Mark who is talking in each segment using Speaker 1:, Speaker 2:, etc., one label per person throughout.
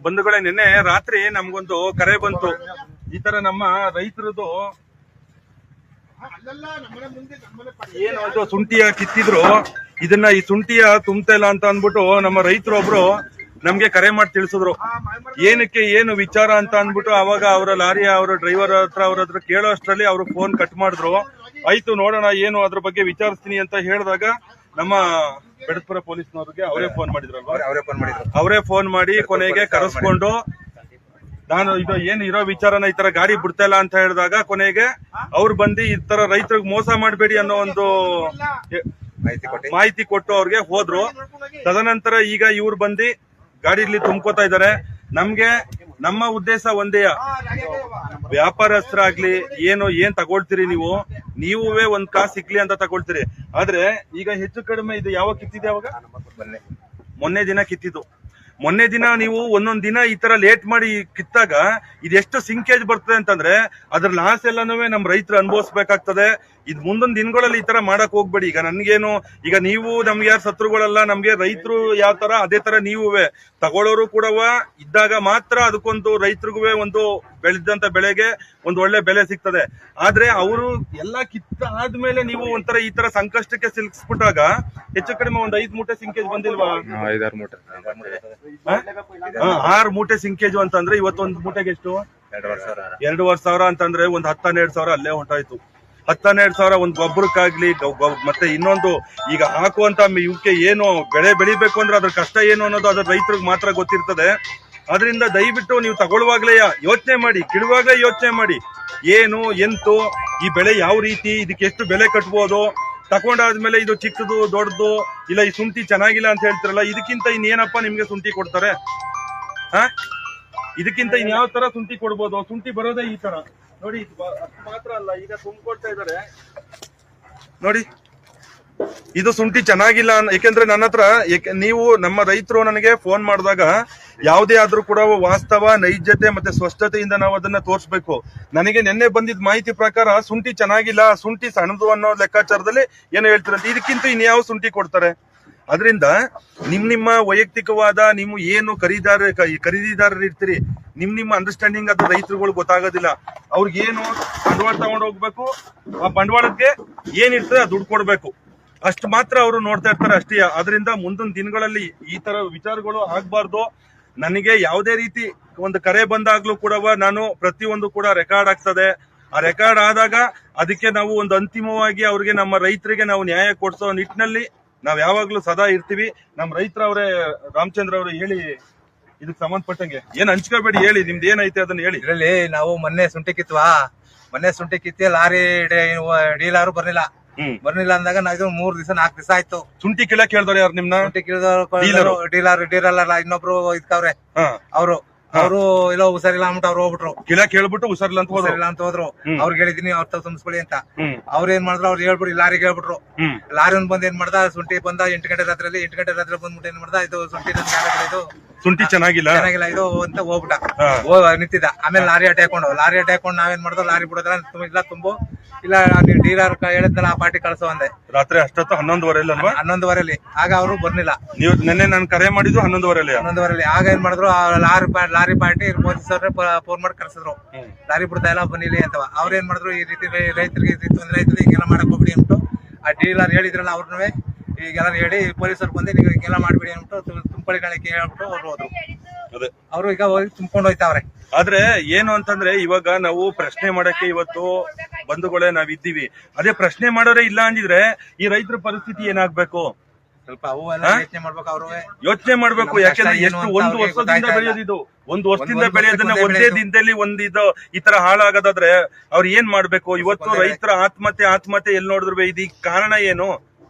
Speaker 1: ಬಂಧುಗಳೇ, ನಿನ್ನೆ ರಾತ್ರಿ ನಮ್ಗೊಂದು ಕರೆ ಬಂತು. ಈ ತರ ನಮ್ಮ ರೈತರದು ಏನು ಅದು ಶುಂಠಿಯ ಕಿತ್ತಿದ್ರು, ಇದನ್ನ ಈ ಶುಂಠಿಯ ತುಂಬ್ತಾ ಇಲ್ಲ ಅಂತ ಅಂದ್ಬಿಟ್ಟು ನಮ್ಮ ರೈತರು ಒಬ್ರು ನಮ್ಗೆ ಕರೆ ಮಾಡಿ ತಿಳಿಸಿದ್ರು. ಏನಕ್ಕೆ ಏನು ವಿಚಾರ ಅಂತ ಅಂದ್ಬಿಟ್ಟು ಅವಾಗ ಅವರ ಲಾರಿಯ ಅವರ ಡ್ರೈವರ್ ಅವ್ರ ಹತ್ರ ಕೇಳೋ ಅಷ್ಟರಲ್ಲಿ ಅವರು ಫೋನ್ ಕಟ್ ಮಾಡಿದ್ರು. ಆಯ್ತು ನೋಡೋಣ ಏನು ಅದ್ರ ಬಗ್ಗೆ ವಿಚಾರಿಸ್ತೀನಿ ಅಂತ ಹೇಳಿದಾಗ ನಮ್ಮ ಬೆಡಸ್ಪುರ ಪೊಲೀಸ್ನವ್ರಿಗೆ ಅವರೇ ಫೋನ್ ಮಾಡಿದ್ರಲ್ವಾ, ಅವರೇ ಫೋನ್ ಮಾಡಿ ಕೊನೆಗೆ ಕರೆಸ್ಕೊಂಡು ನಾನು ಇದು ಏನ್ ಇರೋ ವಿಚಾರನ ಈ ತರ ಗಾಡಿ ಬಿಡ್ತಾ ಇಲ್ಲ ಅಂತ ಹೇಳಿದಾಗ ಕೊನೆಗೆ ಅವ್ರು ಬಂದು ಈ ತರ ರೈತರಿಗೆ ಮೋಸ ಮಾಡಬೇಡಿ ಅನ್ನೋ ಒಂದು ಮಾಹಿತಿ ಕೊಟ್ಟು ಅವ್ರಿಗೆ ಹೋದ್ರು. ತದನಂತರ ಈಗ ಇವ್ರು ಬಂದು ಗಾಡಿಲಿ ತುಂಬ್ಕೋತಾ ಇದಾರೆ. ನಮ್ಗೆ ನಮ್ಮ ಉದ್ದೇಶ ಒಂದೇ, ವ್ಯಾಪಾರಸ್ಥರಾಗ್ಲಿ ಏನ್ ತಗೊಳ್ತೀರಿ ನೀವೇ ಒಂದ್ ಕಾಸು ಸಿಕ್ಲಿ ಅಂತ ತಗೊಳ್ತೀರಿ. ಆದ್ರೆ ಈಗ ಹೆಚ್ಚು ಕಡಿಮೆ ಇದು ಯಾವಾಗ ಕಿತ್ತಿದೆ? ಅವಾಗ ಮೊನ್ನೆ ದಿನ ಕಿತ್ತಿದ್ದು. ಮೊನ್ನೆ ದಿನ ನೀವು ಒಂದೊಂದ್ ದಿನ ಈ ತರ ಲೇಟ್ ಮಾಡಿ ಕಿತ್ತಾಗ ಇದೆಷ್ಟು ಸಿಂಕೇಜ್ ಬರ್ತದೆ ಅಂತಂದ್ರೆ ಅದ್ರ ಲಾಸ್ ಎಲ್ಲಾನು ನಮ್ ರೈತರು ಅನುಭವಿಸ್ಬೇಕಾಗ್ತದೆ. ಇದ್ ಮುಂದೊಂದ್ ದಿನಗಳಲ್ಲಿ ಈ ತರ ಮಾಡಕ್ ಹೋಗ್ಬೇಡಿ. ಈಗ ನನ್ಗೇನು, ಈಗ ನೀವು ನಮ್ಗೆ ಯಾರು ಶತ್ರುಗಳಲ್ಲ, ನಮ್ಗೆ ರೈತರು ಯಾವ ತರ ಅದೇ ತರ ನೀವೇ ತಗೊಳ್ಳೋರು ಕೂಡ ಇದ್ದಾಗ ಮಾತ್ರ ಅದಕ್ಕೊಂದು ರೈತರಿಗೂ ಒಂದು ಬೆಳೆದಂತ ಬೆಳೆಗೆ ಒಂದು ಒಳ್ಳೆ ಬೆಲೆ ಸಿಗ್ತದೆ. ಆದ್ರೆ ಅವರು ಎಲ್ಲಾ ಕಿತ್ತ ಆದ್ಮೇಲೆ ನೀವು ಒಂಥರ ಈ ತರ ಸಂಕಷ್ಟಕ್ಕೆ ಸಿಲುಕಿಸ್ಬಿಟ್ಟಾಗ ಹೆಚ್ಚು ಕಡಿಮೆ ಒಂದ್ 5 ಮೂಟೆ ಸಿಂಕೇಜ್ ಬಂದಿಲ್ವಾ? 6 ಮೂಟೆ ಸಿಂಕೇಜು ಅಂತಂದ್ರೆ ಇವತ್ತೊಂದು ಮೂಟೆಗೆ ಎಷ್ಟು? 2,500 ಅಂತಂದ್ರೆ ಒಂದ್ 10-12 ಅಲ್ಲೇ ಹೊಂಟಾಯ್ತು. 10-12 ಒಂದ್ ಗೊಬ್ಬರಕ್ಕಾಗ್ಲಿ ಮತ್ತೆ ಇನ್ನೊಂದು ಈಗ ಹಾಕುವಂತ ಇವಕ್ಕೆ ಏನು ಬೆಳೆ ಬೆಳಿಬೇಕು ಅಂದ್ರೆ ಅದ್ರ ಕಷ್ಟ ಏನು ಅನ್ನೋದು ಅದ್ರ ರೈತರಿಗೆ ಮಾತ್ರ ಗೊತ್ತಿರ್ತದೆ. ಅದರಿಂದ ದಯವಿಟ್ಟು ನೀವು ತಗೊಳ್ಳುವಾಗ್ಲೇ ಯೋಚನೆ ಮಾಡಿ, ಕಿಳುವಾಗ್ಲೇ ಯೋಚನೆ ಮಾಡಿ, ಏನು ಎಂತು ಈ ಬೆಳೆ ಯಾವ ರೀತಿ, ಇದಕ್ಕೆ ಎಷ್ಟು ಬೆಲೆ ಕಟ್ಬೋದು, ತಕೊಂಡಾದ್ಮೇಲೆ ಇದು ಚಿಕ್ಕದು ದೊಡ್ಡದು ಇಲ್ಲ ಈ ಶುಂಠಿ ಚೆನ್ನಾಗಿಲ್ಲ ಅಂತ ಹೇಳ್ತಿರಲ್ಲ, ಇದಕ್ಕಿಂತ ಇನ್ನೇನಪ್ಪ ನಿಮ್ಗೆ ಶುಂಠಿ ಕೊಡ್ತಾರೆ? ಇದಕ್ಕಿಂತ ಇನ್ಯಾವ ತರ ಶುಂಠಿ ಕೊಡ್ಬೋದು? ಶುಂಠಿ ಬರೋದೇ ಈ ತರ ನೋಡಿ. ಅಷ್ಟು ಮಾತ್ರ ಅಲ್ಲ, ಈಗ ತುಂಬಿಕೊಡ್ತಾ ಇದಾರೆ ನೋಡಿ. ಇದು ಶುಂಠಿ ಚೆನ್ನಾಗಿಲ್ಲ ಯಾಕೆಂದ್ರೆ ನನ್ನ ಹತ್ರ ನೀವು ನಮ್ಮ ರೈತರು ನನಗೆ ಫೋನ್ ಮಾಡಿದಾಗ ಯಾವುದೇ ಆದ್ರೂ ಕೂಡ ವಾಸ್ತವ, ನೈಜತೆ ಮತ್ತೆ ಸ್ಪಷ್ಟತೆಯಿಂದ ನಾವು ಅದನ್ನ ತೋರಿಸ್ಬೇಕು. ನನಗೆ ನಿನ್ನೆ ಬಂದಿದ್ದ ಮಾಹಿತಿ ಪ್ರಕಾರ ಶುಂಠಿ ಚೆನ್ನಾಗಿಲ್ಲ, ಶುಂಠಿ ಸಣ್ಣದು ಅನ್ನೋ ಲೆಕ್ಕಾಚಾರದಲ್ಲಿ ಏನು ಹೇಳ್ತಿರಂತ, ಇದಕ್ಕಿಂತ ಇನ್ಯಾವ ಶುಂಠಿ ಕೊಡ್ತಾರೆ? ಅದರಿಂದ ನಿಮ್ಮ ವೈಯಕ್ತಿಕವಾದ ನೀವು ಏನು ಖರೀದಿದಾರರು ಇರ್ತೀರಿ, ನಿಮ್ಮ ಅಂಡರ್ಸ್ಟ್ಯಾಂಡಿಂಗ್ ಅದು ರೈತರುಗಳು ಗೊತ್ತಾಗೋದಿಲ್ಲ. ಅವ್ರಿಗೇನು ಬಂಡವಾಳ ತಗೊಂಡು ಹೋಗ್ಬೇಕು, ಆ ಬಂಡವಾಳಕ್ಕೆ ಏನಿರ್ತದೆ ಅದು ದುಡ್ಡು ಕೊಡ್ಬೇಕು, ಅಷ್ಟು ಮಾತ್ರ ಅವರು ನೋಡ್ತಾ ಇರ್ತಾರೆ ಅಷ್ಟೇ. ಅದರಿಂದ ಮುಂದಿನ ದಿನಗಳಲ್ಲಿ ಈ ತರ ವಿಚಾರಗಳು ಆಗ್ಬಾರ್ದು. ನನಗೆ ಯಾವುದೇ ರೀತಿ ಒಂದು ಕರೆ ಬಂದಾಗ್ಲೂ ಕೂಡ ನಾನು ಪ್ರತಿಯೊಂದು ಕೂಡ ರೆಕಾರ್ಡ್ ಆಗ್ತದೆ. ಆ ರೆಕಾರ್ಡ್ ಆದಾಗ ಅದಕ್ಕೆ ನಾವು ಒಂದು ಅಂತಿಮವಾಗಿ ಅವ್ರಿಗೆ, ನಮ್ಮ ರೈತರಿಗೆ ನಾವು ನ್ಯಾಯ ಕೊಡಿಸೋ ನಿಟ್ಟಿನಲ್ಲಿ ನಾವ್ ಯಾವಾಗ್ಲೂ ಸದಾ ಇರ್ತೀವಿ. ನಮ್ಮ ರೈತರವರೇ ರಾಮಚಂದ್ರ ಅವರು ಹೇಳಿ ಇದಕ್ಕೆ ಸಂಬಂಧಪಟ್ಟಂಗೆ ಏನ್ ಹಂಚ್ಕೋಬೇಡಿ, ಹೇಳಿ ನಿಮ್ದು ಏನೈತೆ ಅದನ್ನ ಹೇಳಿ.
Speaker 2: ಇದರಲ್ಲಿ ನಾವು ಮೊನ್ನೆ ಶುಂಠಿ ಕಿತ್ತಿ ಲಾರಿ ಡೀಲರ್ ಬರ್ಲಿಲ್ಲ ಅಂದಾಗ ನಾವು 3 ದಿವಸ 4 ದಿವಸ ಆಯ್ತು.
Speaker 1: ಶುಂಠಿ ಕೀಳಕ್ ಕೇಳಿದವ್ರು ಯಾರು? ನಿಮ್ನ
Speaker 2: ಶುಂಠಿ ಡೀಲರ್ ಇನ್ನೊಬ್ರು ಇದ್ಕವ್ರೆ, ಅವರು ಇಲ್ಲ ಹುಷಾರಿಲ್ಲ ಅಂದ್ಬಿಟ್ಟು ಅವ್ರು ಹೋಗ್ಬಿಟ್ರು.
Speaker 1: ಕಿಳಕ್ ಹೇಳ್ಬಿಟ್ಟು ಹುಷಾರಿಲ್ಲ ಅಂತ
Speaker 2: ಹೋದ್ರು. ಅವ್ರಿಗೆ ಹೇಳಿದೀನಿ ಅವ್ರ ತುಂಬಿಸ್ಕೊಳ್ಳಿ ಅಂತ. ಅವ್ರ ಏನ್ ಮಾಡಿದ್ರು, ಅವ್ರು ಹೇಳ್ಬಿಟ್ಟು ಲಾರಿಗೆ ಹೇಳ್ಬಿಟ್ರು. ಲಾರಿ ಬಂದ್ ಏನ್ ಮಾಡ್ದ, ಶುಂಠಿ ಬಂದ 8 ಗಂಟೆ ರಾತ್ರಿ ಬಂದ್ಬಿಟ್ಟು ಏನ್ ಮಾಡ್ದ, ಇದು ಶುಂಠಿ ಇದು
Speaker 1: ಶುಂಠಿ ಚೆನ್ನಾಗಿಲ್ಲ
Speaker 2: ಇದು ಅಂತ ಹೋಗ್ಬಿಟ್ಟ. ನಿಂತಿದ್ದ. ಆಮೇಲೆ ಲಾರಿ ಅಟ್ಟಾಕೊಂಡು ನಾವೇನ್ ಮಾಡ್ದೋ, ಲಾರಿ ಬಿಡೋದ್ರ ತುಂಬು ಇಲ್ಲ ಡೀಲರ್ ಹೇಳಿದ್ನಲ್ಲ ಆ ಪಾರ್ಟಿ ಕಳ್ಸೋ ಅಂದೆ.
Speaker 1: ರಾತ್ರಿ ಅಷ್ಟೊತ್ತು
Speaker 2: 11:30 ಆಗ ಅವರು ಬರ್ಲಿಲ್ಲ.
Speaker 1: ನೀವು ನೆನ್ನೆ ನಾನು ಕರೆ ಮಾಡಿದ್ದು 11:30
Speaker 2: ಆಗ ಏನ್ ಮಾಡಿದ್ರು, lorry party Modi sir phone ಮಾಡಿ ಕರ್ಸಿದ್ರು, ಲಾರಿ ಬಿಡ್ತಾ ಇಲ್ಲ ಬನ್ನಿಲಿ ಅಂತ. ಅವ್ರ ಏನ್ ಮಾಡಿದ್ರು, ಈ ರೀತಿ ರೈತರಿಗೆ ತೊಂದ್ರೆ ಆಯ್ತದೆ, ಹಿಂಗೆಲ್ಲ ಮಾಡಕ್ ಹೋಗ್ಬಿಡಿ ಅಂದ್ಬಿಟ್ಟು ಆ ಡೀಲರ್ ಹೇಳಿದ್ರಲ್ಲ ಅವ್ರನ್ನೂ ಈಗೆಲ್ಲ ಹೇಳಿ ಪೊಲೀಸರು ಬಂದು ನೀವು ಹಿಂಗೆಲ್ಲ ಮಾಡ್ಬಿಡಿ ಅಂದ್ಬಿಟ್ಟು ತುಂಬಳಿಗಳಿಗೆ ಹೇಳ್ಬಿಟ್ಟು ಅವ್ರು ಹೋದ್ರು. ಅವರು ಈಗ ಹೋಗಿ ತುಂಬ್ಕೊಂಡು ಹೋಯ್ತಾವ್ರೆ.
Speaker 1: ಆದ್ರೆ ಏನು ಅಂತಂದ್ರೆ ಇವಾಗ ನಾವು ಪ್ರಶ್ನೆ ಮಾಡಕ್ಕೆ ಇವತ್ತು ಬಂಧುಗಳೇ ನಾವಿದ್ದೀವಿ. ಅದೇ ಪ್ರಶ್ನೆ ಮಾಡೋರೇ ಇಲ್ಲ ಅಂದಿದ್ರೆ ಈ ರೈತರ ಪರಿಸ್ಥಿತಿ ಏನಾಗ್ಬೇಕು?
Speaker 2: ಸ್ವಲ್ಪ
Speaker 1: ಯೋಚನೆ ಮಾಡ್ಬೇಕು. ಯಾಕೆಂದ್ರೆ ಎಷ್ಟು ಒಂದು ವರ್ಷದಿಂದ ಬೆಳೆಯೋದಿದು, ಒಂದು ವರ್ಷದಿಂದ ಬೆಳೆಯೋದನ್ನ ಒಂದೇ ದಿನದಲ್ಲಿ ಈ ತರ ಹಾಳಾಗೋದಾದ್ರೆ ಅವ್ರು ಏನ್ ಮಾಡ್ಬೇಕು? ಇವತ್ತು ರೈತರ ಆತ್ಮಹತ್ಯೆ ಎಲ್ಲಿ ನೋಡಿದ್ರು ಇದಕ್ಕೆ ಕಾರಣ ಏನು?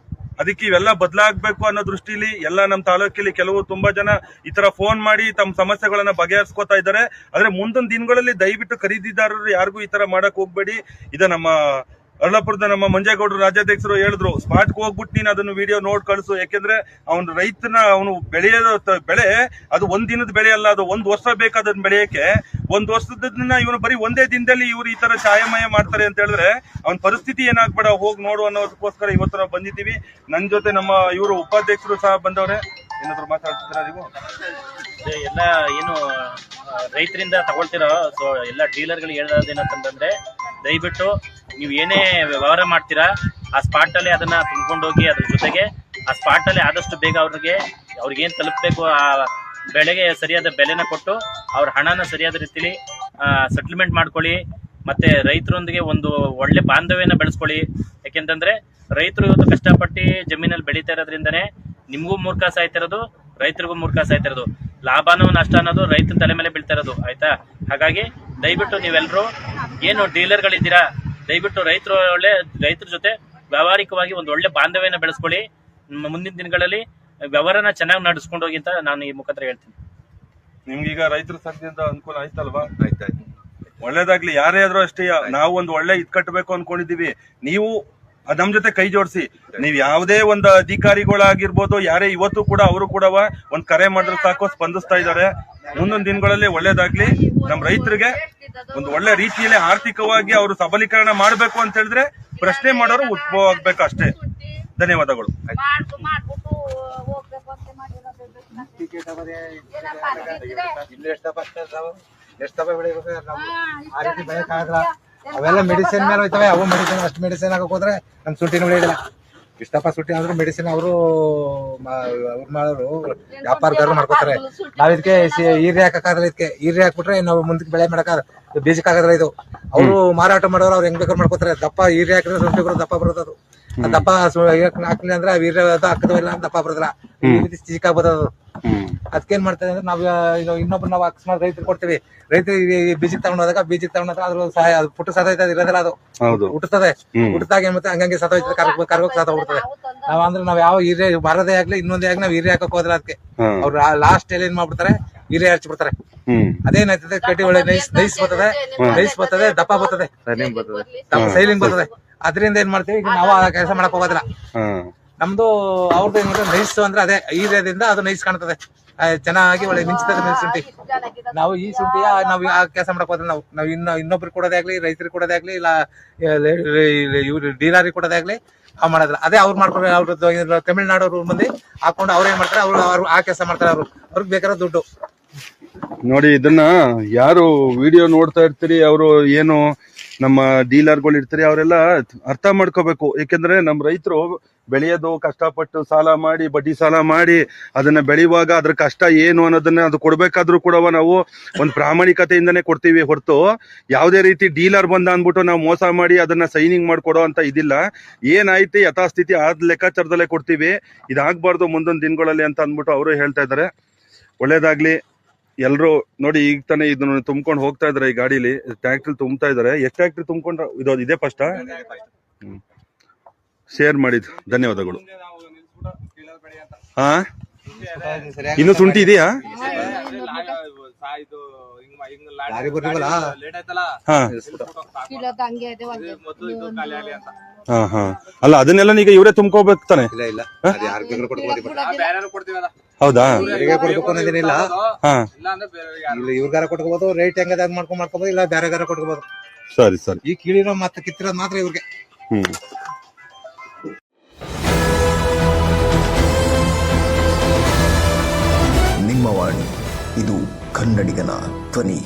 Speaker 1: ಅದಕ್ಕೆ ಇವೆಲ್ಲ ಬದಲಾಗಬೇಕು ಅನ್ನೋ ದೃಷ್ಟಿಲಿ ಎಲ್ಲ ನಮ್ಮ ತಾಲೂಕಲ್ಲಿ ತುಂಬಾ ಜನ ಈ ತರ ಫೋನ್ ಮಾಡಿ ತಮ್ಮ ಸಮಸ್ಯೆಗಳನ್ನ ಬಗೆಹರಿಸ್ಕೊತಾ ಇದ್ದಾರೆ. ಆದ್ರೆ ಮುಂದಿನ ದಿನಗಳಲ್ಲಿ ದಯವಿಟ್ಟು ಖರೀದಿದಾರರು ಯಾರಿಗೂ ಈ ತರ ಮಾಡಕ್ ಹೋಗ್ಬೇಡಿ. ಇದು ನಮ್ಮ ಅರ್ಲಾಪುರದ ನಮ್ಮ ಮಂಜೇಗೌಡರು ರಾಜ್ಯಾಧ್ಯಕ್ಷರು ಹೇಳಿದ್ರು, ಸ್ಪಾಟ್ ಹೋಗ್ಬಿಟ್ಟು ನೀನು ಅದನ್ನು ವಿಡಿಯೋ ನೋಡ್ ಕಳಿಸು. ಯಾಕೆಂದ್ರೆ ಅವನು ರೈತನ ಅವನು ಬೆಳೆಯೋದು ಬೆಳೆ ಅದು ಒಂದ್ ದಿನದ ಬೆಳೆ ಅಲ್ಲ, ಅದು 1 ವರ್ಷ ಬೇಕಾದನ್ನ ಬೆಳೆಯಕ್ಕೆ. 1 ವರ್ಷದನ್ನ ಇವನು ಬರೀ ಒಂದೇ ದಿನದಲ್ಲಿ ಇವ್ರು ಈ ತರ ಛಾಯಮಯ ಮಾಡ್ತಾರೆ ಅಂತ ಹೇಳಿದ್ರೆ ಅವನ ಪರಿಸ್ಥಿತಿ ಏನಾಗ್ಬೇಡ, ಹೋಗಿ ನೋಡು ಅನ್ನೋದಕ್ಕೋಸ್ಕರ ಇವತ್ತು ನಾವು ಬಂದಿದ್ದೀವಿ. ನನ್ನ ಜೊತೆ ನಮ್ಮ ಇವರು ಉಪಾಧ್ಯಕ್ಷರು ಸಹ ಬಂದವ್ರೆ. ಏನಾದ್ರು ಮಾತಾಡ್ತೀರಾ ನೀವು?
Speaker 3: ಎಲ್ಲ ಏನು ರೈತರಿಂದ ತಗೊಳ್ತಿರೋ ಸೊ ಎಲ್ಲ ಡೀಲರ್ಗಳಿಗೆ ಹೇಳೋದೇನಂತಂದ್ರೆ, ದಯವಿಟ್ಟು ನೀವು ಏನೇ ವ್ಯವಹಾರ ಮಾಡ್ತೀರಾ ಆ ಸ್ಪಾಟ್ ಅಲ್ಲಿ ಅದನ್ನ ತುಂಬಿಕೊಂಡೋಗಿ, ಅದ್ರ ಜೊತೆಗೆ ಆ ಸ್ಪಾಟ್ ಅಲ್ಲಿ ಆದಷ್ಟು ಬೇಗ ಅವ್ರಿಗೇನ್ ತಲುಪಬೇಕು ಆ ಬೆಳೆಗೆ ಸರಿಯಾದ ಬೆಲೆನ ಕೊಟ್ಟು ಅವ್ರ ಹಣನ ಸರಿಯಾದ ರೀತಿಲಿ ಸೆಟಲ್ಮೆಂಟ್ ಮಾಡ್ಕೊಳ್ಳಿ. ಮತ್ತೆ ರೈತರೊಂದಿಗೆ ಒಂದು ಒಳ್ಳೆ ಬಾಂಧವ್ಯನ ಬೆಳೆಸ್ಕೊಳ್ಳಿ. ಯಾಕೆಂತಂದ್ರೆ ರೈತರು ಇವತ್ತು ಕಷ್ಟಪಟ್ಟು ಜಮೀನಲ್ಲಿ ಬೆಳೀತಾ ಇರೋದ್ರಿಂದನೇ ನಿಮ್ಗೂ ಮೂರ್ಖ ಸಾಯ್ತಿರೋದು, ರೈತರಿಗೂ ಮೂರ್ಖ ಸಾಯ್ತಿರೋದು. ಲಾಭನೋ ನಷ್ಟ ಅನ್ನೋದು ರೈತರ ತಲೆ ಮೇಲೆ ಬೀಳ್ತಾ ಇರೋದು. ಆಯ್ತಾ? ಹಾಗಾಗಿ ದಯವಿಟ್ಟು ನೀವೆಲ್ಲರೂ ಏನು ಡೀಲರ್ಗಳಿದ್ದೀರಾ, ದಯವಿಟ್ಟು ರೈತರ ಜೊತೆ ವ್ಯಾವಹಾರಿಕವಾಗಿ ಒಂದು ಒಳ್ಳೆ ಬಾಂಧವ್ಯನ ಬೆಳೆಸ್ಕೊಳ್ಳಿ. ಮುಂದಿನ ದಿನಗಳಲ್ಲಿ ವ್ಯವಹಾರನ ಚೆನ್ನಾಗಿ ನಡೆಸ್ಕೊಂಡು ಹೋಗಿ ಅಂತ ನಾನು ಈ ಮುಖಾಂತರ ಹೇಳ್ತೀನಿ.
Speaker 1: ನಿಮ್ಗೀಗ ರೈತರ ಸಂಘದಿಂದ ಅನುಕೂಲ ಆಯ್ತಲ್ವಾ? ಆಯ್ತಾಯ್ತು, ಒಳ್ಳೇದಾಗ್ಲಿ. ಯಾರೇ ಆದ್ರೂ ಅಷ್ಟೇ, ನಾವು ಒಂದು ಒಳ್ಳೆ ಇದ್ ಕಟ್ಟಬೇಕು ಅನ್ಕೊಂಡಿದೀವಿ. ನೀವು ನಮ್ ಜೊತೆ ಕೈ ಜೋಡಿಸಿ. ನೀವ್ ಯಾವುದೇ ಒಂದು ಅಧಿಕಾರಿಗಳಾಗಿರ್ಬೋದು, ಯಾರೇ ಇವತ್ತು ಕೂಡ ಅವರು ಕೂಡ ಒಂದ್ ಕರೆ ಮಾಡಿದ್ರೆ ಸಾಕು, ಸ್ಪಂದಿಸ್ತಾ ಇದ್ದಾರೆ. ಮುಂದೊಂದು ದಿನಗಳಲ್ಲಿ ಒಳ್ಳೇದಾಗ್ಲಿ. ನಮ್ ರೈತರಿಗೆ ಒಂದು ಒಳ್ಳೆ ರೀತಿಯಲ್ಲಿ ಆರ್ಥಿಕವಾಗಿ ಅವರು ಸಬಲೀಕರಣ ಮಾಡ್ಬೇಕು ಅಂತ ಹೇಳಿದ್ರೆ ಪ್ರಶ್ನೆ ಮಾಡೋರು ಉದ್ಭವ ಆಗ್ಬೇಕು ಅಷ್ಟೇ. ಧನ್ಯವಾದಗಳು.
Speaker 2: ಅವೆಲ್ಲ ಮೆಡಿಸಿನ್ ಮೇಲೆ ಹೋಯ್ತವೆ. ಅವು ಮೆಡಿಸಿನ್ ಅಷ್ಟು ಮೆಡಿಸಿನ್ ಹಾಕಕ್ ಹೋದ್ರೆ ನಮ್ ಶುಂಠಿನ ಬೆಳೆಯಲ್ಲ. ಇಷ್ಟಪ್ಪ ಶುಂಠಿ ಆದ್ರೂ ಮೆಡಿಸಿನ್ ಅವರು ಮಾಡೋರು ವ್ಯಾಪಾರಗಾರರು ಮಾಡ್ಕೋತಾರೆ. ನಾವ್ ಇದಕ್ಕೆ ಈರಿ ಹಾಕಕ್ಕಾಗಲ್ಲ. ಇದಕ್ಕೆ ಈರಿ ಹಾಕ್ಬಿಟ್ರೆ ನಾವು ಮುಂದಕ್ಕೆ ಬೆಳೆ ಮಾಡಕ್ಕಾಗ ಬೀಜಕ್ಕಾಗಲ್ಲ. ಇದು ಅವರು ಮಾರಾಟ ಮಾಡೋರು ಅವ್ರು ಹೆಂಗ್ ಬೇಕಾದ್ರು ಮಾಡ್ಕೋತಾರೆ. ದಪ್ಪ ಈರಿ ಹಾಕಿದ್ರೆ ಶುಂಠಿ ದಪ್ಪ ಬರುತ್ತೆ. ಅದು ದಪ್ಪ ಹಾಕ್ಲಿ ಅಂದ್ರೆ ವೀರ್ಯ ಹಾಕದವಿಲ್ಲ ದಪ್ಪ ಬರೋದಿಲ್ಲ, ಚಿಕ್ಕ ಬರೋದು. ಅದಕ್ಕೇನ್ ಮಾಡ್ತಾರೆ ಅಂದ್ರೆ ನಾವ್ ಇನ್ನೊಬ್ರು ನಾವು ಅಕಸ್ಮಾತ್ ರೈತರು ಕೊಡ್ತೀವಿ. ರೈತರಿಗೆ ಬೀಜಕ್ಕೆ ತಗೊಂಡೋದಾಗ ಅದ್ರ ಸಹಾಯ ಅದು ಪುಟ್ಟ ಸತೋಯ್ತದೆ ಇರೋದಿಲ್ಲ. ಅದು ಹುಟ್ಟುತ್ತದೆ. ಹುಟ್ಟಿದಾಗ ಏನ್ ಮತ್ತೆ ಹಂಗಂಗೆ ಸತೋಯ್ತದೆ, ಕರ್ಗೋಕ್ ಸತ ಬಿಡ್ತದೆ. ನಾವ್ ಯಾವ ಹಿರಿಯ ಬರದೇ ಆಗ್ಲಿ ಇನ್ನೊಂದೇ ಆಗ್ಲಿ ನಾವ್ ಹಿರಿಯ ಹಾಕಕ್ ಹೋದ್ರೆ ಅದಕ್ಕೆ ಅವ್ರು ಲಾಸ್ಟ್ ಎಲ್ಲಿ ಏನ್ ಮಾಡ್ಬಿಡ್ತಾರೆ, ಹಿರಿಯ ಹಚ್ಬಿಡ್ತಾರೆ. ಅದೇನಾಯ್ತದೆ, ಕಟ್ಟಿ ಒಳ್ಳೆ ನೈಸ್ ಬರ್ತದೆ, ದಪ್ಪ ಬರ್ತದೆ, ಸೈಲಿಂಗ್ ಬರ್ತದೆ. ಅದರಿಂದ ಏನ್ ಮಾಡ್ತೀವಿ, ಈಗ ನಾವು ಆ ಕೆಲಸ ಮಾಡಕ್ ಹೋಗೋದಿಲ್ಲ. ನಮ್ದು ಅವ್ರದ್ದು ಏನ್ ಮಾಡ್ತಾರೆ, ನೈಸ್ ಅಂದ್ರೆ ಅದೇ ಈರಿಯಾದಿಂದ ಅದು ನೈಸ್ ಕಾಣ್ತದೆ, ಚೆನ್ನಾಗಿ ಒಳ್ಳೆ ಮಿಂಚುತ್ತದೆ ಶುಂಠಿ. ನಾವು ಈ ಶುಂಠಿಯ ನಾವು ಆ ಕೆಲಸ ಮಾಡಕ್ ಹೋದ್ರೆ ನಾವು ಇನ್ನೊಬ್ರಿಗೆ ಕೊಡೋದೇ ಆಗ್ಲಿ, ರೈತರಿಗೆ ಕೊಡೋದೇ ಆಗ್ಲಿ, ಇಲ್ಲ ಇವ್ರು ಡೀಲರಿಗೆ ಕೊಡೋದೇ ಆಗ್ಲಿ ನಾವ್ ಮಾಡೋದಿಲ್ಲ. ಅದೇ ಅವ್ರು ಮಾಡ್ಕೊಂಡು ಅವ್ರದ್ದು ತಮಿಳ್ನಾಡೋರು ಮಂದಿ ಹಾಕೊಂಡು ಅವ್ರು ಏನ್ ಮಾಡ್ತಾರೆ, ಅವ್ರು ಆ ಕೆಲಸ ಮಾಡ್ತಾರೆ. ಅವ್ರಿಗೆ ಬೇಕಾದ್ರೆ ದುಡ್ಡು
Speaker 1: ನೋಡಿ. ಇದನ್ನ ಯಾರು ವಿಡಿಯೋ ನೋಡ್ತಾ ಇರ್ತೀರಿ, ಅವರು ಏನು ನಮ್ಮ ಡೀಲರ್ಗಳು ಇರ್ತಾರೆ, ಅವರೆಲ್ಲ ಅರ್ಥ ಮಾಡ್ಕೋಬೇಕು. ಯಾಕೆಂದ್ರೆ ನಮ್ಮ ರೈತರು ಬೆಳೆಯೋದು ಕಷ್ಟಪಟ್ಟು ಸಾಲ ಮಾಡಿ, ಬಡ್ಡಿ ಸಾಲ ಮಾಡಿ ಅದನ್ನ ಬೆಳೆಯುವಾಗ ಅದ್ರ ಕಷ್ಟ ಏನು ಅನ್ನೋದನ್ನ ಅದು ಕೊಡ್ಬೇಕಾದ್ರೂ ಕೂಡ ನಾವು ಒಂದು ಪ್ರಾಮಾಣಿಕತೆಯಿಂದನೇ ಕೊಡ್ತೀವಿ ಹೊರತು ಯಾವುದೇ ರೀತಿ ಡೀಲರ್ ಬಂದ ಅಂದ್ಬಿಟ್ಟು ನಾವು ಮೋಸ ಮಾಡಿ ಅದನ್ನ ಸೈನಿಂಗ್ ಮಾಡ್ಕೊಡೋ ಅಂತ ಇದಿಲ್ಲ. ಏನಾಯ್ತು ಯಥಾಸ್ಥಿತಿ ಆದ್ ಲೆಕ್ಕಾಚಾರದಲ್ಲೇ ಕೊಡ್ತೀವಿ. ಇದಾಗಬಾರ್ದು ಮುಂದೊಂದು ದಿನಗಳಲ್ಲಿ ಅಂತ ಅಂದ್ಬಿಟ್ಟು ಅವರು ಹೇಳ್ತಾ ಇದ್ದಾರೆ. ಒಳ್ಳೇದಾಗ್ಲಿ ಎಲ್ರು. ನೋಡಿ ಈಗ ತಾನೇ ಇದನ್ನ ತುಂಬ್ಕೊಂಡು ಹೋಗ್ತಾ ಇದಾರೆ ಈ ಗಾಡಿಲಿ, ಟ್ಯಾಕ್ಟ್ರಿ ತುಂಬ್ತಾ ಇದಾರೆ. ಎಷ್ಟು ಟ್ಯಾಕ್ಟ್ರಿ ತುಂಬ್ಕೊಂಡ್ರ ಇದೇ ಫಸ್ಟ್ ಶೇರ್ ಮಾಡಿದ್ ಧನ್ಯವಾದಗಳು. ಹಾ, ಇನ್ನು ಶುಂಠಿ ಇದೆಯಾ? ಅಲ್ಲ ಅದನ್ನೆಲ್ಲ ಈಗ ಇವರೇ ತುಂಬ್ಕೋಬೇಕು ತಾನೆ? ಹೌದಾ?
Speaker 2: ಇವ್ರಿಗಾರ ಕೊಟ್ಕೋಬಹುದು, ರೇಟ್ ಹೆಂಗದಾಗ ಮಾಡ್ಕೋಬಹುದು, ಇಲ್ಲ ಬೇರೆಗಾರ ಕೊಟ್ಕೋಬಹುದು.
Speaker 1: ಸರಿ ಸರಿ.
Speaker 2: ಈ ಕೀಳಿರೋ ಮತ್ತೆ ಕಿತ್ತಿರೋದು ಮಾತ್ರ ಇವ್ರಿಗೆ.
Speaker 4: ನಿಮ್ಮ ವಾಣಿ, ಇದು ಕನ್ನಡಿಗನ ಧ್ವನಿ.